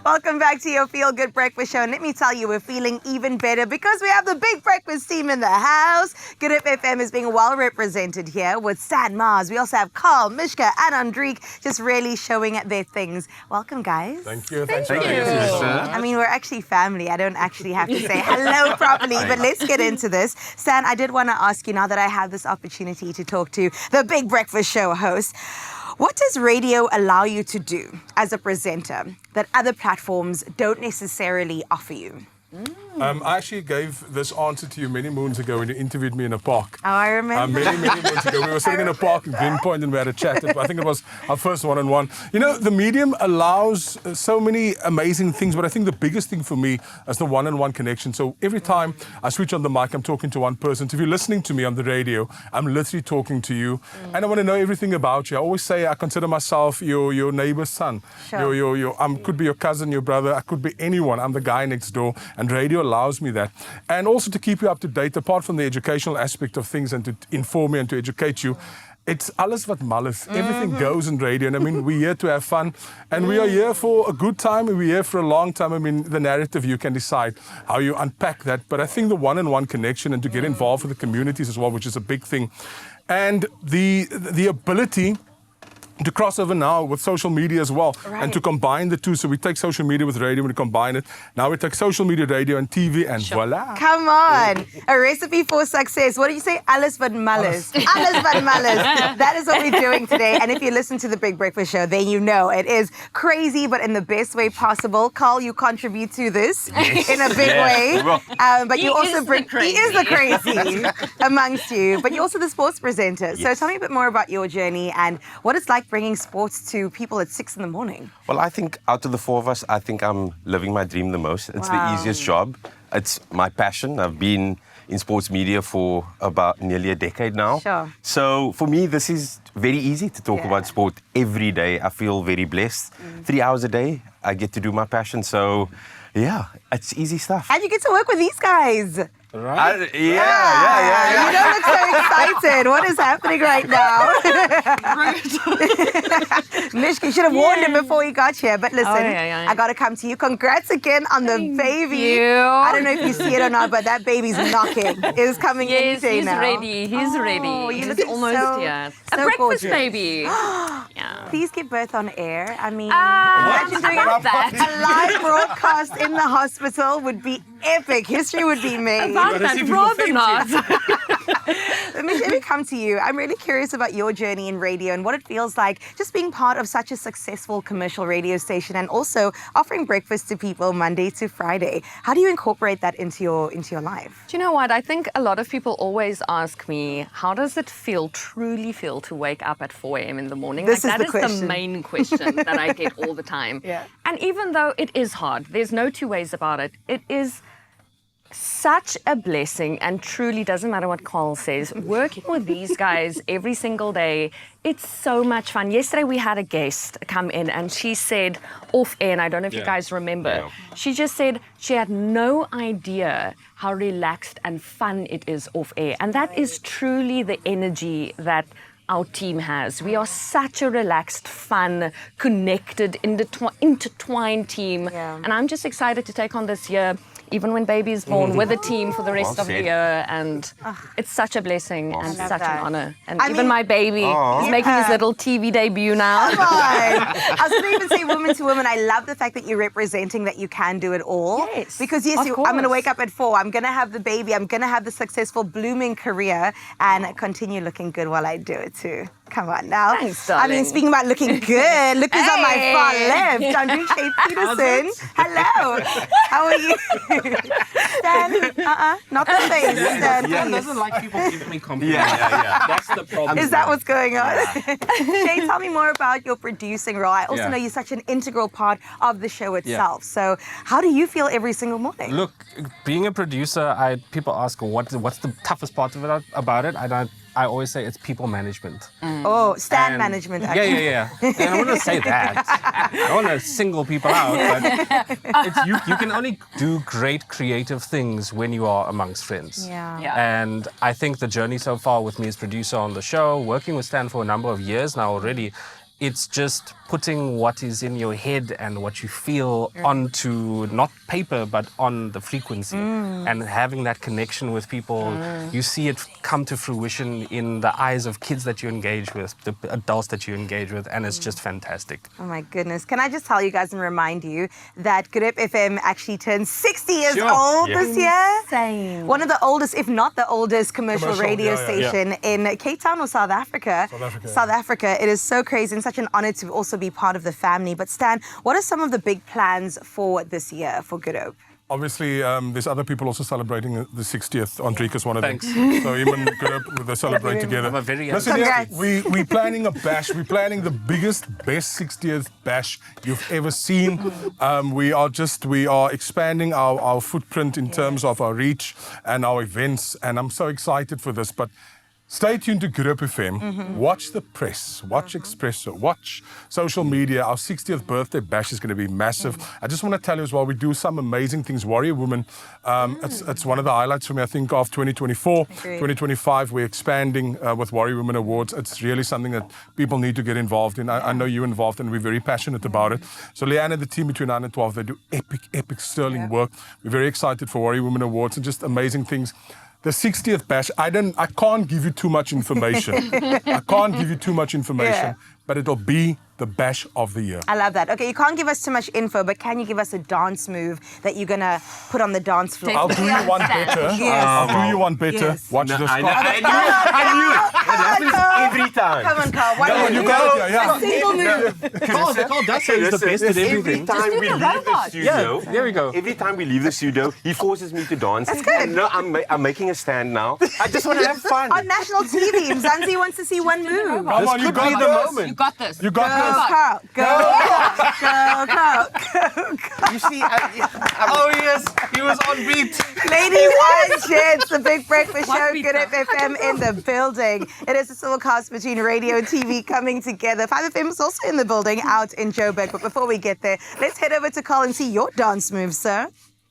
Welcome back to your Feel Good Breakfast Show. And let me tell you, we're feeling even better because we have the big breakfast team in the house. Goodhope FM is being well represented here with Stan Mars. We also have Carl, Mishka, and Andrique just really showing their things. Welcome, guys. Thank you. Thank you. I mean, we're actually family. I don't actually have to say hello properly, but let's get into this. Stan, I did want to ask you, now that I have this opportunity to talk to the big breakfast show host, what does radio allow you to do as a presenter that other platforms don't necessarily offer you? I actually gave this answer to you many moons ago when you interviewed me in a park. Oh, I remember. Many moons ago. We were sitting in a park in Greenpoint and we had a chat. I think it was our first one-on-one. You know, the medium allows so many amazing things, but I think the biggest thing for me is the one-on-one connection. So every time I switch on the mic, I'm talking to one person. So if you're listening to me on the radio, I'm literally talking to you. And I want to know everything about you. I always say I consider myself your neighbor's son. Sure. I could be your cousin, your brother. I could be anyone. I'm the guy next door. And radio allows me that. And also to keep you up to date, apart from the educational aspect of things and to inform you and to educate you, it's alles wat mal is. Everything goes in radio. And I mean, we're here to have fun. And we are here for a good time and we're here for a long time. I mean, the narrative, you can decide how you unpack that. But I think the one-on-one connection and to get involved with the communities as well, which is a big thing. And the ability to cross over now with social media as well, and to combine the two. So we take social media with radio and we combine it. Now we take social media, radio and TV and voila. Come on. A recipe for success. What do you say? Alles wat mal is. Alles wat mal is. That is what we're doing today. And if you listen to the Big Breakfast Show, then you know it is crazy, but in the best way possible. Carl, you contribute to this in a big way. But you also bring... He is the crazy amongst you. But you're also the sports presenter. Yes. So tell me a bit more about your journey and what it's like bringing sports to people at 6 a.m. Well, I think out of the four of us, I think I'm living my dream the most. It's the easiest job. It's my passion. I've been in sports media for about nearly a decade now. Sure. So for me, this is very easy to talk about sport every day. I feel very blessed. 3 hours a day, I get to do my passion. So yeah, it's easy stuff. And you get to work with these guys. Right? You don't look so excited. What is happening right now? Mishka, you should have warned him before he got here. But listen, I got to come to you. Congrats again on the baby. I don't know if you see it or not, but that baby's knocking. It's coming in today now. Ready. He's ready. You He's look almost here. So a breakfast gorgeous. baby. Please give birth on air. I mean, Imagine doing about that. a live broadcast in the hospital would be epic. History would be made. About that, rather not. Let me come to you. I'm really curious about your journey in radio and what it feels like just being part of such a successful commercial radio station and also offering breakfast to people Monday to Friday. How do you incorporate that into your life? Do you know what? I think a lot of people always ask me, how does it truly feel to wake up at 4 a.m. in the morning? This is that the is question. the main question that I get all the time. Yeah. And even though it is hard, there's no two ways about it. It is such a blessing, and truly doesn't matter what Carl says, working with these guys every single day, it's so much fun. Yesterday we had a guest come in and she said off air, and I don't know if you guys remember, she just said she had no idea how relaxed and fun it is off air. And that is truly the energy that our team has. We are such a relaxed, fun, connected, intertwined team. And I'm just excited to take on this year, even when baby is born, with the team for the rest of the year. And it's such a blessing and such an honor. And even my baby is making his little TV debut now. Come on. I was going to even say woman to woman. I love the fact that you're representing that you can do it all. Yes, because I'm going to wake up at 4. I'm going to have the baby. I'm going to have the successful blooming career and continue looking good while I do it too. Come on now. Thanks, darling. I mean, speaking about looking good, look who's on my far left. Andrique Peterson. Hello. How are you? Stan, not the face. Stan, Stan please. doesn't like people giving me compliments. Yeah. That's the problem. Is that what's going on? Shay, tell me more about your producing role. I also know you're such an integral part of the show itself. So how do you feel every single morning? Look, being a producer, people ask what's the toughest part of it about it, and I always say it's people management. Oh, stand management. Actually. Yeah. And I want to say that. I don't want to single people out, but you can only do great creative things when you are amongst friends. Yeah. And I think the journey so far with me as producer on the show, working with Stan for a number of years now already, it's just putting what is in your head and what you feel onto not paper but on the frequency and having that connection with people. You see it come to fruition in the eyes of kids that you engage with, the adults that you engage with, and it's just fantastic. Oh my goodness. Can I just tell you guys and remind you that Goodhope FM actually turned 60 years old this year? Insane. One of the oldest, if not the oldest, commercial radio yeah, station in Cape Town or South Africa. South Africa. It is so crazy and such an honor to also be part of the family. But Stan, what are some of the big plans for this year for Goodhope? Obviously, there's other people also celebrating the 60th. Andrika's one of them. Thanks. So even Goodhope, they celebrate together. I'm a very Listen, Congrats. we're planning a bash. We're planning the biggest, best 60th bash you've ever seen. We are expanding our footprint in terms of our reach and our events. And I'm so excited for this. But stay tuned to Goodhope FM. Watch the press. Watch Expresso. Watch social media. Our 60th birthday bash is going to be massive. I just want to tell you as well, we do some amazing things. Warrior Women, it's one of the highlights for me, I think, of 2024. 2025, we're expanding with Warrior Women Awards. It's really something that people need to get involved in. I know you're involved and we're very passionate about it. So Leanne and the team between 9 and 12, they do epic sterling work. We're very excited for Warrior Women Awards and just amazing things. The 60th bash, I can't give you too much information. But it'll be the bash of the year. I love that. Okay, you can't give us too much info, but can you give us a dance move that you're going to put on the dance floor? I'll do you one better. Yes. I'll do you one better. Yes. Watch this. I knew it. It happens every time. Come on, Carl. One No, more. you got it. Yeah. A single move. Carl does say he's the best at Every everything. time we leave the studio, There we go. every time we leave the studio, he forces me to dance. That's good. No, I'm making a stand now. I just want to have fun. On national TV, Mzansi wants to see one move. Come on, you could be got the this. moment. You got this. You got Go, this. Carl. Go, Carl. Go, Carl. You see, Oh yes, he was on beat. Ladies and gents, the Big Breakfast Show, beat Goodhope that? FM in the building. It is a civil cast between radio and TV coming together. 5FM is also in the building out in Joburg. But before we get there, let's head over to Carl and see your dance moves, sir.